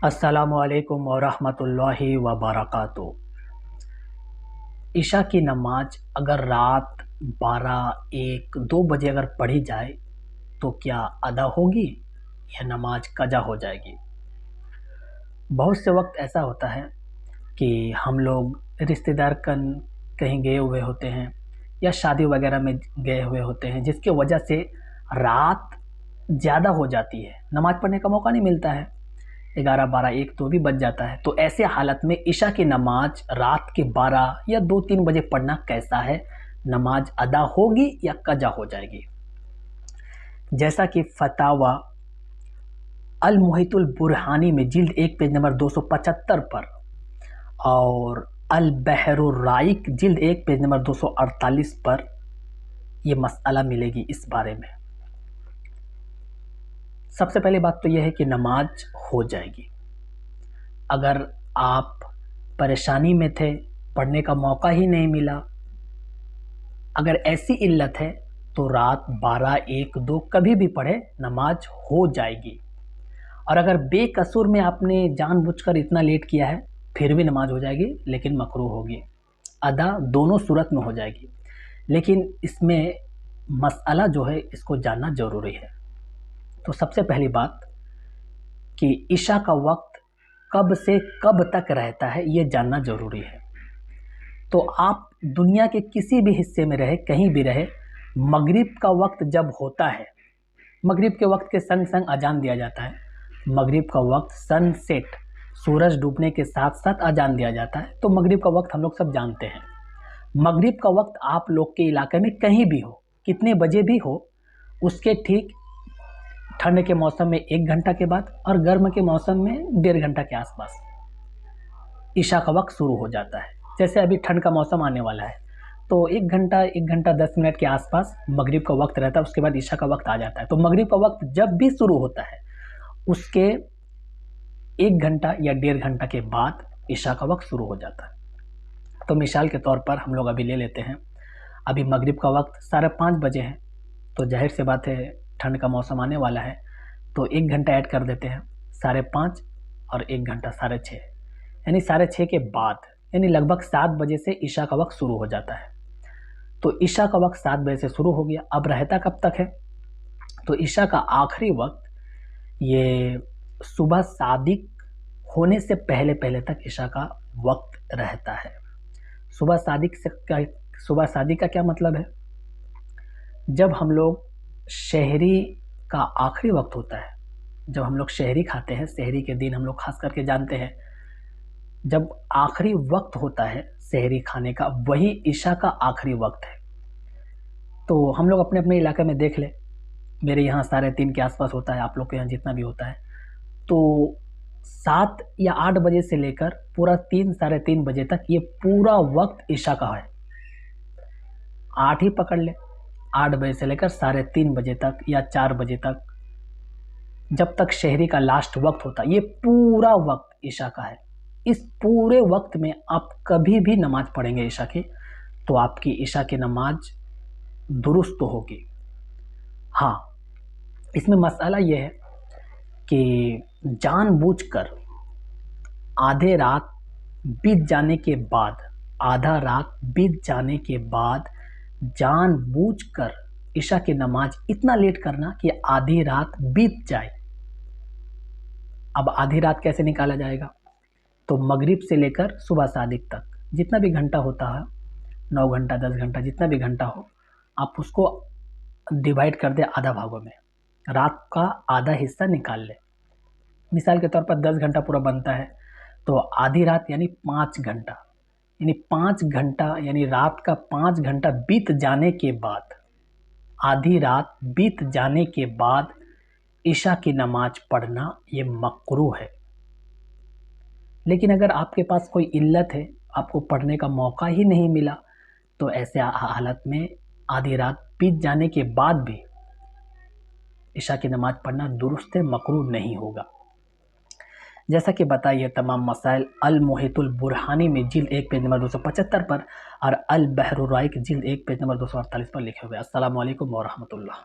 السلام علیکم ورحمۃ اللہ وبرکاتہ۔ عشاء کی نماز اگر رات 12، 1، 2 بجے اگر پڑھی جائے تو کیا ادا ہوگی یا نماز قضا ہو جائے گی؟ بہت سے وقت ایسا ہوتا ہے کہ ہم لوگ رشتہ دار کہیں گئے ہوئے ہوتے ہیں یا شادی وغیرہ میں گئے ہوئے ہوتے ہیں، جس کی وجہ سے رات زیادہ ہو جاتی ہے، نماز پڑھنے کا موقع نہیں ملتا ہے، 11، 12، 1، 2 بھی بج جاتا ہے۔ تو ایسے حالت میں عشاء کی نماز رات کے 12 یا 2، 3 بجے پڑھنا کیسا ہے؟ نماز ادا ہوگی یا قضا ہو جائے گی؟ جیسا کہ فتاوی المحیط البرہانی میں جلد 1 پیج نمبر 275 پر اور البحر الرائق جلد 1 پیج نمبر 248 پر یہ مسئلہ ملے گی اس بارے میں۔ سب سے پہلی بات تو یہ ہے کہ نماز ہو جائے گی۔ اگر آپ پریشانی میں تھے، پڑھنے کا موقع ہی نہیں ملا، اگر ایسی علت ہے تو رات 12، 1، 2 کبھی بھی پڑھے، نماز ہو جائے گی۔ اور اگر بے قصور میں آپ نے جان بوجھ کر اتنا لیٹ کیا ہے پھر بھی نماز ہو جائے گی، لیکن مکروہ ہوگی، ادا دونوں صورت میں ہو جائے گی۔ لیکن اس میں مسئلہ جو ہے اس کو جاننا ضروری ہے۔ تو سب سے پہلی بات کہ عشاء کا وقت کب سے کب تک رہتا ہے یہ جاننا ضروری ہے۔ تو آپ دنیا کے کسی بھی حصے میں رہے، کہیں بھی رہے، مغرب کا وقت جب ہوتا ہے، مغرب کے وقت کے سنگ سنگ اذان دیا جاتا ہے، مغرب کا وقت سن سیٹ، سورج ڈوبنے کے ساتھ ساتھ اذان دیا جاتا ہے، تو مغرب کا وقت ہم لوگ سب جانتے ہیں۔ مغرب کا وقت آپ لوگ کے علاقے میں کہیں بھی ہو، کتنے بجے بھی ہو، اس کے ٹھیک ٹھنڈ کے موسم میں 1 گھنٹہ کے بعد اور گرم کے موسم میں 1.5 گھنٹہ کے آس پاس عشاء کا وقت شروع ہو جاتا ہے۔ جیسے ابھی ٹھنڈ کا موسم آنے والا ہے تو 1 گھنٹہ 10 منٹ کے آس پاس مغرب کا وقت رہتا ہے، اس کے بعد عشاء کا وقت آ جاتا ہے۔ تو مغرب کا وقت جب بھی شروع ہوتا ہے اس کے 1 گھنٹہ یا 1.5 گھنٹہ کے بعد عشاء کا وقت شروع ہو جاتا ہے۔ تو مثال کے طور پر ہم لوگ ابھی لے لیتے ہیں، ابھی مغرب کا وقت 5:30 بجے ہے، تو ظاہر سی بات ہے ٹھنڈ کا موسم آنے والا ہے، تو 1 گھنٹہ ایڈ کر دیتے ہیں، 5:30 اور 1 گھنٹہ 6:30، یعنی 6:30 کے بعد، یعنی لگ بھگ 7 بجے سے عشاء کا وقت شروع ہو جاتا ہے۔ تو عشاء کا وقت 7 بجے سے شروع ہو گیا، اب رہتا کب تک ہے؟ تو عشاء کا آخری وقت یہ صبح صادق ہونے سے پہلے تک عشاء کا وقت رہتا ہے۔ صبح صادق کا کیا مطلب ہے؟ جب ہم لوگ شہری کا آخری وقت ہوتا ہے، جب ہم لوگ شہری کھاتے ہیں، سحری کے دن ہم لوگ خاص کر کے جانتے ہیں، جب آخری وقت ہوتا ہے سحری کھانے کا، وہی عشاء کا آخری وقت ہے۔ تو ہم لوگ اپنے اپنے علاقے میں دیکھ لیں، میرے یہاں 3:30 کے آس پاس ہوتا ہے، آپ لوگ کے یہاں جتنا بھی ہوتا ہے، تو 7 یا 8 بجے سے لے کر پورا 3، 3:30 بجے تک یہ پورا وقت عشاء کا ہے۔ 8 ہی پکڑ لیں، 8 بجے سے لے کر 3:30 بجے تک یا 4 بجے تک، جب تک شہری کا لاسٹ وقت ہوتا ہے، یہ پورا وقت عشاء کا ہے۔ اس پورے وقت میں آپ کبھی بھی نماز پڑھیں گے عشاء کی تو آپ کی عشاء کی نماز درست ہوگی۔ ہاں، اس میں مسئلہ یہ ہے کہ جان بوجھ کر آدھا رات بیت جانے کے بعد جان بوجھ کر عشاء کی نماز اتنا لیٹ کرنا کہ آدھی رات بیت جائے۔ اب آدھی رات کیسے نکالا جائے گا؟ تو مغرب سے لے کر صبح صادق تک جتنا بھی گھنٹہ ہوتا ہے، 9 گھنٹہ، 10 گھنٹہ، جتنا بھی گھنٹہ ہو، آپ اس کو ڈیوائڈ کر دیں آدھا بھاگوں میں، رات کا آدھا حصہ نکال لیں۔ مثال کے طور پر 10 گھنٹہ پورا بنتا ہے، تو آدھی رات یعنی 5 گھنٹہ، یعنی 5 گھنٹہ، یعنی رات کا 5 گھنٹہ بیت جانے کے بعد، آدھی رات بیت جانے کے بعد عشاء کی نماز پڑھنا یہ مکروہ ہے۔ لیکن اگر آپ کے پاس کوئی علت ہے، آپ کو پڑھنے کا موقع ہی نہیں ملا، تو ایسے حالت میں آدھی رات بیت جانے کے بعد بھی عشاء کی نماز پڑھنا درست مکروہ نہیں ہوگا۔ جیسا کہ بتائیے تمام مسائل المحیط البرہانی میں جلد 1 پیج نمبر 275 پر اور البحر الرائق جلد 1 پیج نمبر 248 پر لکھے ہوئے۔ السلام علیکم ورحمۃ اللہ۔